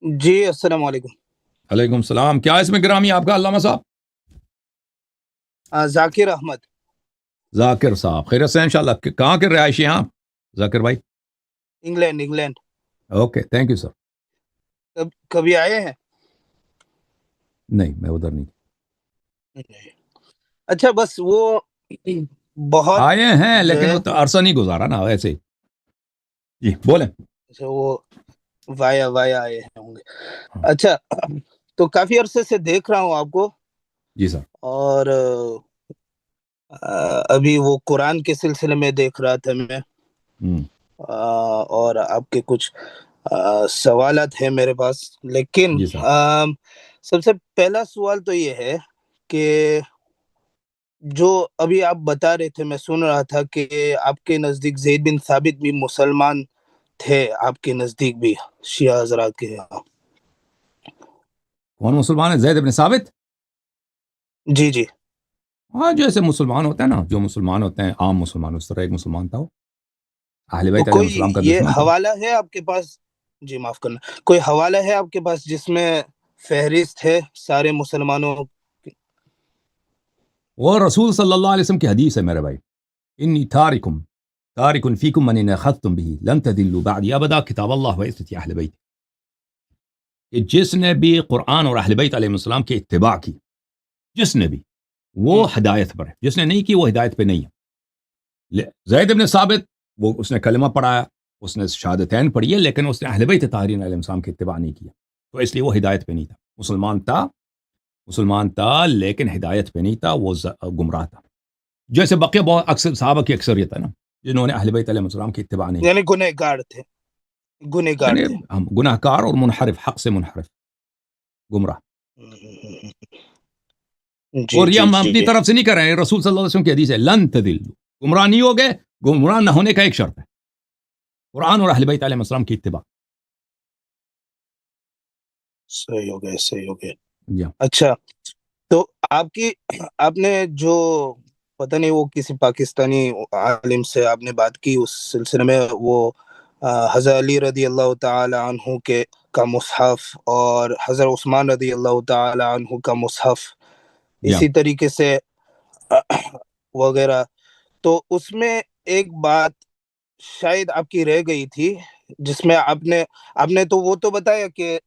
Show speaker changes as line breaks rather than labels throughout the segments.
جی السلام علیکم۔
علیکم السلام. کیا اسم گرامی آپ کا علامہ صاحب؟
ذاکر احمد۔
ذاکر صاحب خیریت سے انشاءاللہ. کہاں کے رہائشی ہیں آپ ذاکر بھائی؟
England.
Okay thank you sir.
کبھی آئے ہیں؟
نہیں میں ادھر نہیں.
اچھا بس وہ بہت
آئے ہیں لیکن وہ تو عرصہ نہیں گزارا نا ویسے. جی بولیں.
وہ وایا آئے ہوں گے۔ اچھا تو کافی عرصے سے دیکھ رہا ہوں آپ کو.
جی سر.
اور ابھی وہ قرآن کے سلسلے میں دیکھ رہا تھا میں، اور آپ کے کچھ سوالات ہیں میرے پاس. لیکن
جی سر.
سب سے پہلا سوال تو یہ ہے کہ جو ابھی آپ بتا رہے تھے، میں سن رہا تھا کہ آپ کے نزدیک زید بن ثابت بھی مسلمان تھے، آپ کے نزدیک بھی شیعہ حضرات کے یہاں.
کون مسلمان ہے؟ زید بن ثابت؟
جی
ہاں جیسے مسلمان ہوتے ہیں نا، جو مسلمان ہوتے ہیں عام مسلمان، اس طرح ایک مسلمان تھا وہ. اہل بیت علیہ
کوئی
السلام کا
یہ
دشمن تھا.
حوالہ ہے آپ کے پاس؟ جی معاف کرنا، کوئی حوالہ ہے آپ کے پاس جس میں فہرست ہے سارے مسلمانوں؟
وہ رسول صلی اللہ علیہ وسلم کی حدیث ہے میرے بھائی. انی تارکن فیکم من ان اخذتم به لن تضلوا بعدی ابدا کتاب اللہ و عزت اہل بیت. کہ جس نے بھی قرآن اور اہل بیت علیہ السلام کی اتباع کی، جس نے بھی، وہ ہدایت پر ہے. جس نے نہیں کی وہ ہدایت پہ نہیں ہے. زید بن ثابت وہ اس نے کلمہ پڑھایا، اس نے شہادتین پڑھی ہے، لیکن اس نے اہل بیت طاہرین علیہ السلام کی اتباع نہیں کیا، تو اس لیے وہ ہدایت پہ نہیں تھا. مسلمان تھا لیکن ہدایت پہ نہیں تھا، وہ گمراہ تھا. جیسے بقیہ بہت اکثر صحابہ کی اکثریت ہے نا جنہوں نے اہل بیت علیہ السلام کی اتباع نہیں کی.
یعنی گنہگار تھے.
یعنی ہم گناہ کار اور منحرف، حق سے منحرف، گمراہ. اور یہ ہم اپنی طرف سے نہیں کر رہے ہیں، رسول صلی اللہ علیہ وسلم کی حدیث ہے لن تضلوا. گمراہ نہیں ہوگے. گمراہ نہ ہونے کا ایک شرط ہے قرآن اور اہل بیت علیہ السلام کی اتباع.
صحیح ہو گئے.
جی.
اچھا تو آپ نے جو پتہ نہیں وہ کسی پاکستانی عالم سے آپ نے بات کی اس سلسلے میں، وہ حضرت علی رضی اللہ تعالی عنہ کا مصحف اور حضرت عثمان رضی اللہ تعالی عنہ کا مصحف، اسی طریقے سے وغیرہ. تو اس میں ایک بات شاید آپ کی رہ گئی تھی، جس میں آپ نے تو وہ تو بتایا کہ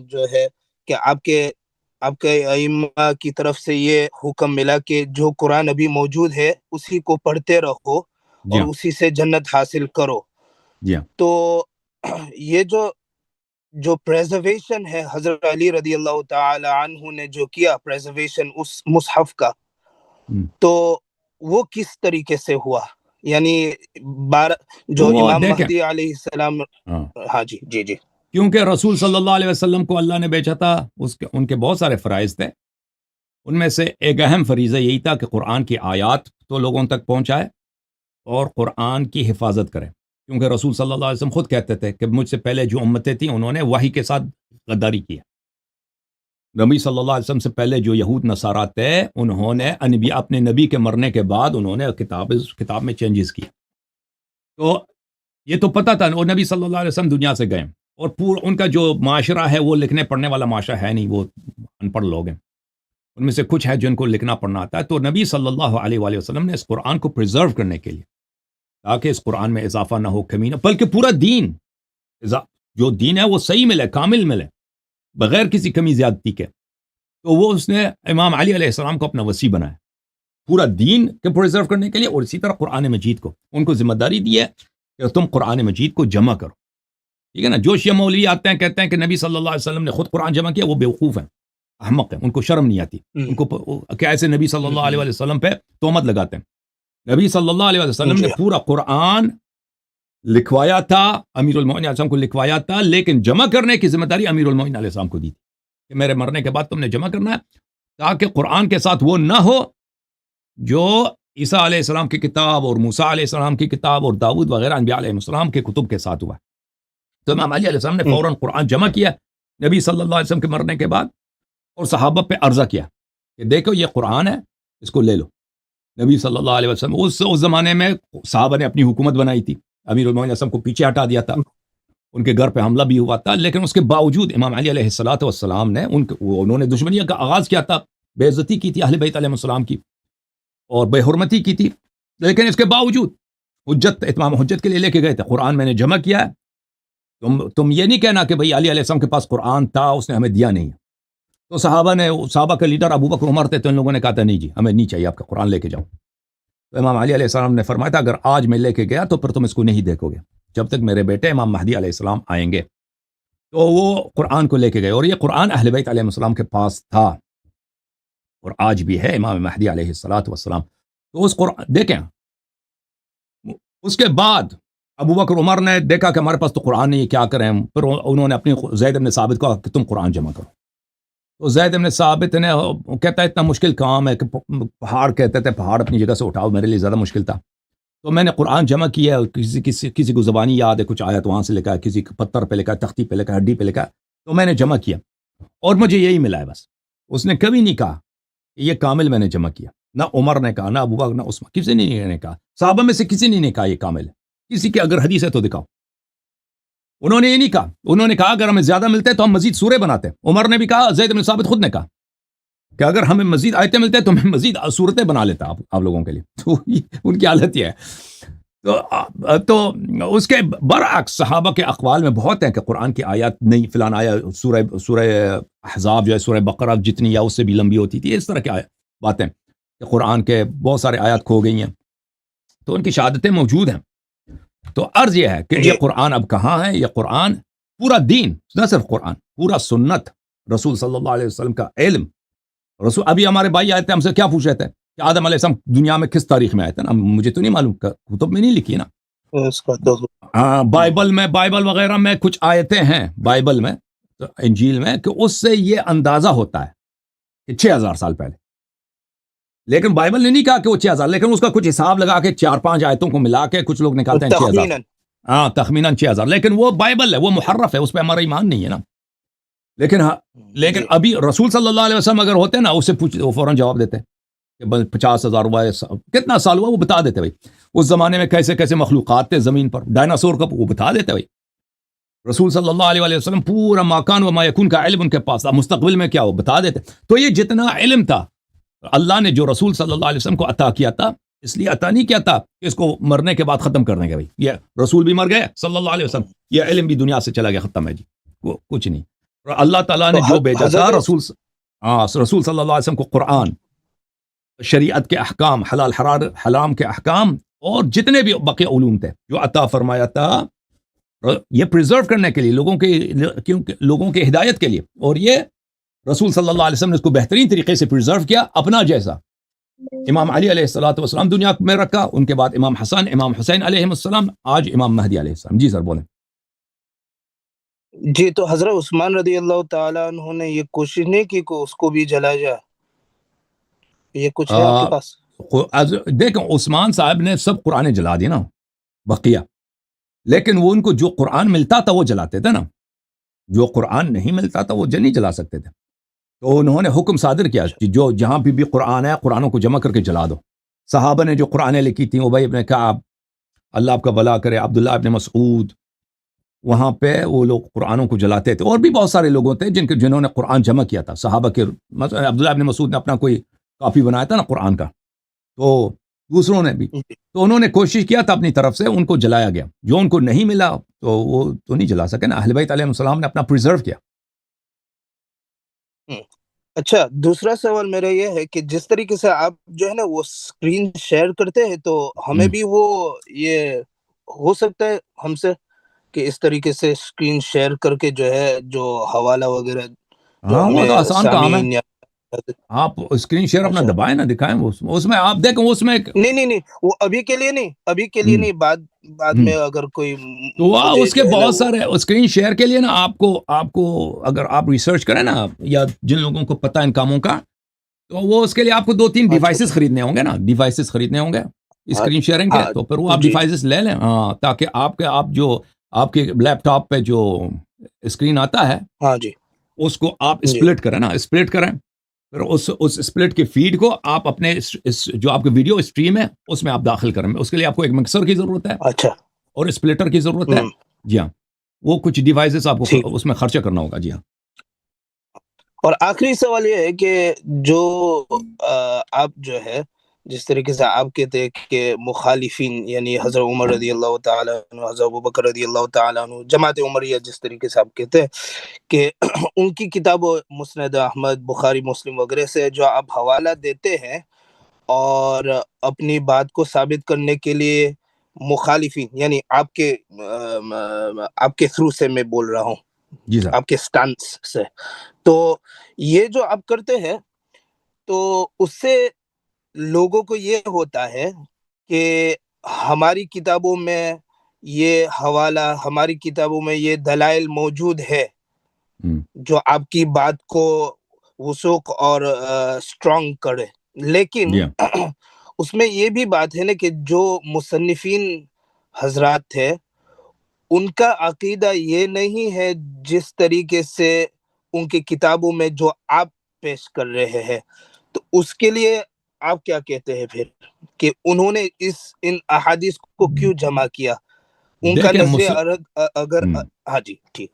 جو ہے کہ آپ کے ائمہ کی طرف سے یہ حکم ملا کہ جو قرآن ابھی موجود ہے اسی کو پڑھتے رہو اور اسی سے جنت حاصل کرو. تو یہ جو پریزرویشن ہے جو علی رضی اللہ تعالی عنہ نے جو کیا پریزرویشن اس مصحف کا، تو وہ کس طریقے سے ہوا؟ یعنی جو امام مہدی علیہ السلام. ہاں جی.
کیونکہ رسول صلی اللہ علیہ وسلم کو اللہ نے بھیجا تھا، ان کے بہت سارے فرائض تھے. ان میں سے ایک اہم فریضہ یہی تھا کہ قرآن کی آیات تو لوگوں تک پہنچائے اور قرآن کی حفاظت کرے. کیونکہ رسول صلی اللہ علیہ وسلم خود کہتے تھے کہ مجھ سے پہلے جو امتیں تھیں انہوں نے وحی کے ساتھ غداری کی. نبی صلی اللہ علیہ وسلم سے پہلے جو یہود نصارہ تھے انہوں نے اپنے نبی کے مرنے کے بعد انہوں نے کتاب میں چینجز کیے. تو یہ تو پتہ تھا، اور نبی صلی اللہ علیہ وسلم دنیا سے گئے اور ان کا جو معاشرہ ہے وہ لکھنے پڑھنے والا معاشرہ ہے نہیں، وہ ان پڑھ لوگ ہیں. ان میں سے کچھ ہے جن کو لکھنا پڑھنا آتا ہے. تو نبی صلی اللہ علیہ وآلہ وسلم نے اس قرآن کو پریزرو کرنے کے لیے، تاکہ اس قرآن میں اضافہ نہ ہو، کمی نہ، بلکہ پورا دین، جو دین ہے وہ صحیح ملے، کامل ملے، بغیر کسی کمی زیادتی کے. تو وہ اس نے امام علی علیہ السلام کو اپنا وصی بنایا پورا دین کے پریزرو کرنے کے لیے، اور اسی طرح قرآن مجید کو ان کو ذمہ داری دی ہے کہ تم قرآن مجید کو جمع کرو. ٹھیک ہے نا. جو شیعہ مولوی آتے ہیں کہتے ہیں کہ نبی صلی اللہ علیہ وسلم نے خود قرآن جمع کیا، وہ بیوقوف ہیں، احمق ہیں، ان کو شرم نہیں آتی. ان کو کیسے نبی صلی اللہ علیہ وسلم پہ تہمت لگاتے ہیں. نبی صلی اللہ علیہ وسلم نے پورا قرآن لکھوایا تھا، امیر المومنین علیہ السلام کو لکھوایا تھا، لیکن جمع کرنے کی ذمہ داری امیر المومنین علیہ السلام کو دی تھی کہ میرے مرنے کے بعد تم نے جمع کرنا ہے، تاکہ قرآن کے ساتھ وہ نہ ہو جو عیسیٰ علیہ السلام کی کتاب اور موسیٰ علیہ السلام کی کتاب اور داؤد وغیرہ انبیاء علیہ السلام کے کتب کے ساتھ ہوا. تو امام علی علیہ السلام نے فوراً قرآن جمع کیا نبی صلی اللہ علیہ وسلم کے مرنے کے بعد، اور صحابہ پہ عرضہ کیا کہ دیکھو یہ قرآن ہے، اس کو لے لو. نبی صلی اللہ علیہ وسلم اس زمانے میں صحابہ نے اپنی حکومت بنائی تھی، امیر المومنین علیہ السلام کو پیچھے ہٹا دیا تھا. ان کے گھر پہ حملہ بھی ہوا تھا، لیکن اس کے باوجود امام علی علیہ الصلوۃ والسلام نے انہوں نے دشمنی کا آغاز کیا تھا، بے عزتی کی تھی اہل بیت علیہ السلام کی اور بے حرمتی کی تھی، لیکن اس کے باوجود حجت اتمام حجت کے لیے لے کے گئے تھے، قرآن میں نے جمع کیا ہے، تم یہ نہیں کہنا کہ بھئی علی علیہ السلام کے پاس قرآن تھا اس نے ہمیں دیا نہیں۔ تو صحابہ کا لیڈر ابو بکر عمر تھے، تو ان لوگوں نے کہا تھا نہیں جی ہمیں نہیں چاہیے آپ کا قرآن، لے کے جاؤ۔ تو امام علی علیہ السلام نے فرمایا تھا اگر آج میں لے کے گیا تو پھر تم اس کو نہیں دیکھو گے جب تک میرے بیٹے امام مہدی علیہ السلام آئیں گے۔ تو وہ قرآن کو لے کے گئے، اور یہ قرآن اہل بیت علیہ السلام کے پاس تھا اور آج بھی ہے امام مہدی علیہ الصلوۃ والسلام۔ تو اس قرآن دیکھیں، اس کے بعد ابو بکر عمر نے دیکھا کہ ہمارے پاس تو قرآن نہیں ہے، کیا کریں؟ پھر انہوں نے اپنی زید بن ثابت کو کہا کہ تم قرآن جمع کرو۔ تو زید بن ثابت نے کہتا ہے اتنا مشکل کام ہے کہ پہاڑ کہتے تھے پہاڑ اپنی جگہ سے اٹھاؤ، میرے لیے زیادہ مشکل تھا، تو میں نے قرآن جمع کیا ہے، کسی کو زبانی یاد ہے، کچھ آیت وہاں سے لکھا ہے، کسی پتھر پہ لکھا ہے، تختی پہ لکھا ہے، ہڈی پہ لکھا ہے، تو میں نے جمع کیا اور مجھے یہی ملا ہے بس۔ اس نے کبھی نہیں کہا کہ یہ کامل میں نے جمع کیا، نہ عمر نے کہا، نہ ابو بکر، نہ عثمان، کسی نے کہا، صحابہ میں سے کسی نے نہیں کہا یہ کامل ہے، کسی کی اگر حدیث ہے تو دکھاؤ۔ انہوں نے یہ نہیں کہا، انہوں نے کہا اگر ہمیں زیادہ ملتے تو ہم مزید سورے بناتے۔ عمر نے بھی کہا، زید بن ثابت خود نے کہا کہ اگر ہمیں مزید آیتیں ملتے تو میں مزید صورتیں بنا لیتا آپ لوگوں کے لیے۔ تو ان کی حالت یہ ہے۔ تو اس کے برعکس صحابہ کے اقوال میں بہت ہیں کہ قرآن کی آیات نہیں، فلان آیا سورہ احزاب جو ہے، سورہ بقرہ جتنی یا اس سے بھی لمبی ہوتی تھی، اس طرح کی باتیں کہ قرآن کے بہت سارے آیات کھو گئی ہیں، تو ان کی شہادتیں موجود ہیں۔ تو عرض یہ ہے کہ یہ قرآن اب کہاں ہے؟ یہ قرآن پورا دین، نہ صرف قرآن، پورا سنت، رسول صلی اللہ علیہ وسلم کا علم۔ رسول ابھی ہمارے بھائی آئے تھے، ہم سے کیا پوچھ رہے تھے کہ آدم علیہ السلام دنیا میں کس تاریخ میں آئے تھے نا؟ مجھے تو نہیں معلوم، کتب میں نہیں لکھی نا۔ ہاں، بائبل وغیرہ میں کچھ آیتیں ہیں، بائبل میں، انجیل میں، کہ اس سے یہ اندازہ ہوتا ہے کہ 6000 سال پہلے، لیکن بائبل نے نہیں کہا کہ وہ 6000، لیکن اس کا کچھ حساب لگا کے 4-5 آیتوں کو ملا کے کچھ لوگ نکالتے ہیں 6000۔ ہاں، تخمیناً 6000، لیکن وہ بائبل ہے، وہ محرف ہے، اس پہ ہمارا ایمان نہیں ہے نا۔ لیکن ابھی رسول صلی اللہ علیہ وسلم اگر ہوتے نا، اس سے پوچھ، وہ فوراً جواب دیتے کہ 50,000 ہوا ہے، کتنا سال ہوا وہ بتا دیتے بھائی، اس زمانے میں کیسے کیسے مخلوقات تھے زمین پر، ڈائناسور کا وہ بتا دیتے بھائی۔ رسول صلی اللہ علیہ وسلم پورا ماکان و ما یکون کا علم ان کے پاس تھا، مستقبل میں کیا وہ بتا دیتے۔ تو یہ جتنا علم تھا اللہ نے جو رسول صلی اللہ علیہ وسلم کو عطا کیا تھا، اس لیے عطا نہیں کیا تھا کہ اس کو مرنے کے بعد ختم کرنے کا، بھائی یہ رسول بھی مر گئے صلی اللہ علیہ وسلم، یہ علم بھی دنیا سے چلا گیا، ختم ہے جی، وہ کچھ نہیں۔ اللہ تعالیٰ نے جو بھیجا تھا رسول صلی اللہ علیہ وسلم کو، قرآن، شریعت کے احکام، حلال حرام کے احکام، اور جتنے بھی باقی علوم تھے جو عطا فرمایا تھا، یہ پریزرو کرنے کے لیے، لوگوں کے ہدایت کے لیے، اور یہ رسول صلی اللہ علیہ وسلم نے اس کو بہترین طریقے سے پریزرو کیا، اپنا جیسا امام علی علیہ الصلوۃ والسلام دنیا میں رکھا، ان کے بعد امام حسن، امام حسین علیہ السلام، آج امام مہدی علیہ السلام۔ جی سر بولیں۔
جی، تو حضرت عثمان رضی اللہ تعالیٰ عنہ نے یہ کوشش نہیں کی کہ اس کو بھی جلایا جائے؟ یہ کچھ ہے آپ کے پاس؟
دیکھیں، عثمان صاحب نے سب قرآن جلا دی نا، بقیہ، لیکن وہ ان کو جو قرآن ملتا تھا وہ جلاتے تھے نا، جو قرآن نہیں ملتا تھا وہ نہیں جلا سکتے تھے۔ تو انہوں نے حکم صادر کیا کہ جو جہاں بھی قرآن ہے، قرآنوں کو جمع کر کے جلا دو۔ صحابہ نے جو قرآنیں لکھی تھیں، ابی ابن کعب، اللہ آپ کا بھلا کرے، عبداللہ ابن مسعود، وہاں پہ وہ لوگ قرآنوں کو جلاتے تھے، اور بھی بہت سارے لوگوں تھے جنہوں نے قرآن جمع کیا تھا، صحابہ کے، مثلا عبداللہ ابن مسعود نے اپنا کوئی کاپی بنایا تھا نا قرآن کا، تو دوسروں نے بھی، تو انہوں نے کوشش کیا تھا اپنی طرف سے، ان کو جلایا گیا۔ جو ان کو نہیں ملا تو وہ تو نہیں جلا سکے نا، اہل بیت علیہ السلام نے اپنا پریزرو کیا۔
اچھا، دوسرا سوال میرا یہ ہے کہ جس طریقے سے آپ جو ہے نا وہ اسکرین شیئر کرتے ہیں، تو ہمیں بھی وہ یہ ہو سکتا ہے ہم سے کہ اس طریقے سے اسکرین شیئر کر کے جو ہے جو حوالہ وغیرہ جو
ہاں، وہ تو آسان کام ہے،
سامعین یا
آپ اسکرین شیئر اپنا دبائیں نا، دکھائیں، اس میں آپ دیکھیں، اس میں
نہیں وہ ابھی کے لیے نہیں، بعد میں اگر کوئی
تو اس کے بہت سارے اسکرین شیئر کے لیے نا، آپ کو اگر آپ ریسرچ کریں نا، یا جن لوگوں کو پتہ ان کاموں کا، تو وہ اس کے لیے آپ کو 2-3 ڈیوائسز خریدنے ہوں گے نا، اسکرین شیئرنگ کے، تو پھر وہ آپ ڈیوائسز لے لیں، ہاں، تاکہ آپ کے لیپ ٹاپ پہ جو اسکرین آتا ہے،
ہاں جی،
اس کو آپ اسپلٹ کریں، پھر اس اسپلٹ کے فیڈ کو آپ اپنے جو آپ کے ویڈیو اسٹریم ہے اس میں آپ داخل کریں۔ اس کے لیے آپ کو ایک مکسر کی ضرورت ہے،
اچھا،
اور اسپلٹر کی ضرورت ہے، جی ہاں۔ وہ کچھ ڈیوائسز آپ کو
ٹھیک.
اس میں خرچہ کرنا ہوگا. جی ہاں.
اور آخری سوال یہ ہے کہ جو آپ جو ہے جس طریقے سے آپ کہتے ہیں کہ مخالفین یعنی حضرت عمر رضی اللہ تعالیٰ عنہ، حضرت ابوبکر رضی اللہ تعالیٰ عنہ، جماعت عمریہ جس طریقے سے آپ کہتے ہیں کہ ان کی کتابوں مسند احمد، بخاری، مسلم وغیرہ سے جو آپ حوالہ دیتے ہیں اور اپنی بات کو ثابت کرنے کے لیے مخالفین یعنی آپ کے تھرو سے میں بول رہا ہوں،
جی سر.
آپ کے سٹانس سے، تو یہ جو آپ کرتے ہیں تو اس سے لوگوں کو یہ ہوتا ہے کہ ہماری کتابوں میں یہ حوالہ، ہماری کتابوں میں یہ دلائل موجود ہے جو آپ کی بات کو وثوق اور اسٹرانگ کرے، لیکن اس میں یہ بھی بات ہے نا کہ جو مصنفین حضرات تھے ان کا عقیدہ یہ نہیں ہے جس طریقے سے ان کی کتابوں میں جو آپ پیش کر رہے ہیں، تو اس کے لیے آپ کیا کہتے ہیں پھر کہ انہوں نے ان احادیث کو کیوں جمع کیا؟ ان کا نظریہ اگر ہاں جی ٹھیک.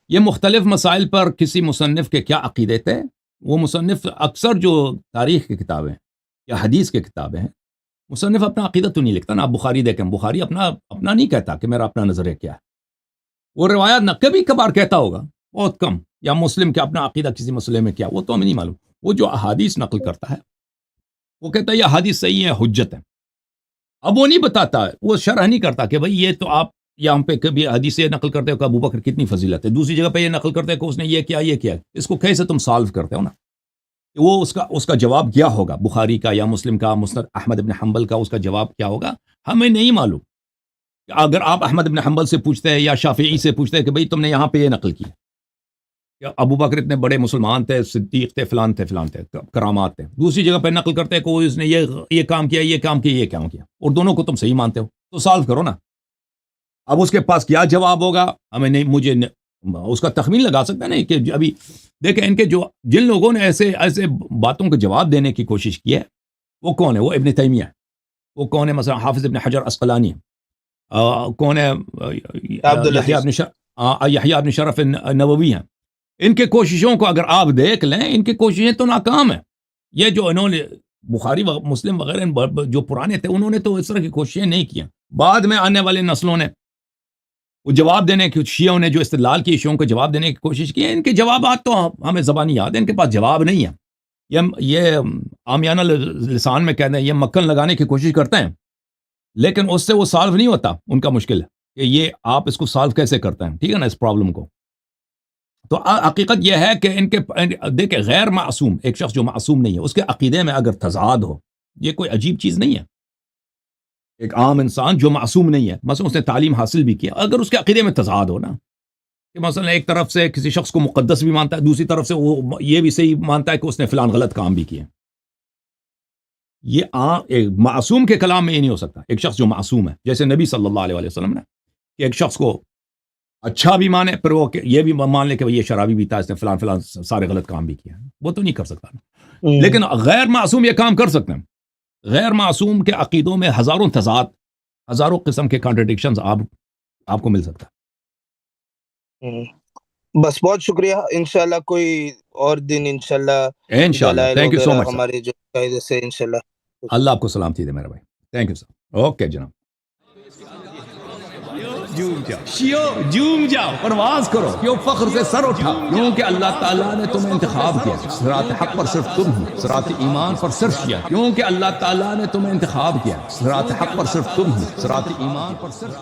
یہ مختلف مسائل پر کسی مصنف کے کیا عقیدے تھے، وہ مصنف اکثر جو تاریخ کی کتابیں یا حدیث کی کتابیں ہیں، مصنف اپنا عقیدہ تو نہیں لکھتا نا. آپ بخاری دیکھیں، بخاری اپنا نہیں کہتا کہ میرا اپنا نظریہ کیا ہے. وہ روایات نہ کبھی کبھار کہتا ہوگا، بہت کم. یا مسلم کہ اپنا عقیدہ کسی مسئلے میں کیا، وہ تو ہمیں نہیں معلوم. وہ جو احادیث نقل کرتا ہے وہ کہتا ہے یہ حدیث صحیح ہے، حجت ہے. اب وہ نہیں بتاتا، وہ شرح نہیں کرتا کہ بھئی یہ تو آپ یا ہم پہ کبھی حدیث سے نقل کرتے ہو کہ ابو بکر کتنی فضیلت ہے، دوسری جگہ پہ یہ نقل کرتے ہیں کہ اس نے یہ کیا. اس کو کیسے تم سالو کرتے ہو نا؟ وہ اس کا جواب کیا ہوگا، بخاری کا یا مسلم کا، مسند احمد بن حنبل کا، اس کا جواب کیا ہوگا ہمیں نہیں معلوم. اگر آپ احمد بن حنبل سے پوچھتے ہیں یا شافعی سے پوچھتے ہیں کہ بھئی تم نے یہاں پہ یہ نقل کی، ابو بکر اتنے بڑے مسلمان تھے، صدیق تھے، فلان تھے، کرامات تھے، دوسری جگہ پہ نقل کرتے ہیں کہ اس نے یہ کام کیا، یہ کام کیا، اور دونوں کو تم صحیح مانتے ہو، تو سالو کرو نا. اب اس کے پاس کیا جواب ہوگا ہمیں نہیں، مجھے اس کا تخمین لگا سکتا نہیں کہ ابھی دیکھیں ان کے جن لوگوں نے ایسے باتوں کو جواب دینے کی کوشش کی ہے وہ کون ہے؟ وہ ابن تیمیہ ہے. وہ کون ہے؟ مثلا حافظ ابن حجر عسقلانی ہے. کون ہے؟ یحییٰ ابن شرف نووی ہیں. ان کے کوششوں کو اگر آپ دیکھ لیں، ان کی کوششیں تو ناکام ہیں. یہ جو انہوں نے بخاری مسلم وغیرہ جو پرانے تھے انہوں نے تو اس طرح کی کوششیں نہیں کی. بعد میں آنے والے نسلوں نے وہ جواب دینے کی، شیعوں نے جو استدلال کی، شیعوں کو جواب دینے کی کوشش کی ہے. ان کے جوابات تو ہمیں زبانی یاد ہے، ان کے پاس جواب نہیں ہے. یہ عامیانہ لسان میں کہتے ہیں، یہ مکھن لگانے کی کوشش کرتے ہیں، لیکن اس سے وہ سالو نہیں ہوتا. ان کا مشکل ہے کہ یہ آپ اس کو سالو کیسے کرتے ہیں، ٹھیک ہے نا، اس پرابلم کو. تو حقیقت یہ ہے کہ ان کے دیکھیں غیر معصوم، ایک شخص جو معصوم نہیں ہے، اس کے عقیدے میں اگر تضاد ہو، یہ کوئی عجیب چیز نہیں ہے. ایک عام انسان جو معصوم نہیں ہے، مثلا اس نے تعلیم حاصل بھی کیا، اگر اس کے عقیدے میں تضاد ہو نا، کہ مثلا ایک طرف سے کسی شخص کو مقدس بھی مانتا ہے، دوسری طرف سے وہ یہ بھی صحیح مانتا ہے کہ اس نے فلان غلط کام بھی کیا، یہ ایک معصوم کے کلام میں یہ نہیں ہو سکتا. ایک شخص جو معصوم ہے، جیسے نبی صلی اللہ علیہ وسلم نے، کہ ایک شخص کو اچھا بھی مانے پھر وہ یہ بھی مان لے کہ یہ شرابی بھی تھا، اس نے فلان سارے غلط کام بھی کیا، وہ تو نہیں کر سکتا. لیکن غیر معصوم یہ کام کر سکتے ہیں. غیر معصوم کے عقیدوں میں ہزاروں تضاد، ہزاروں قسم کے کانٹرڈکشنز آپ کو مل سکتا ہے.
بس بہت شکریہ. انشاءاللہ کوئی اور دن انشاءاللہ
تھینک یو سو مچ
ہمارے جو قاعدے سے انشاءاللہ.
اللہ آپ کو سلامتی دے میرا بھائی. Thank you sir. اوکے جناب. جھوم جاؤ، پرواز کرو، کیوں فخر سے سر اٹھا، کیونکہ اللہ تعالیٰ نے تمہیں انتخاب کیا. صراط حق پر صرف تم ہو، صراط ایمان پر صرف کیا، کیونکہ اللہ تعالیٰ نے تمہیں انتخاب کیا. صراط حق پر صرف تم ہو، صراط ایمان پر صرف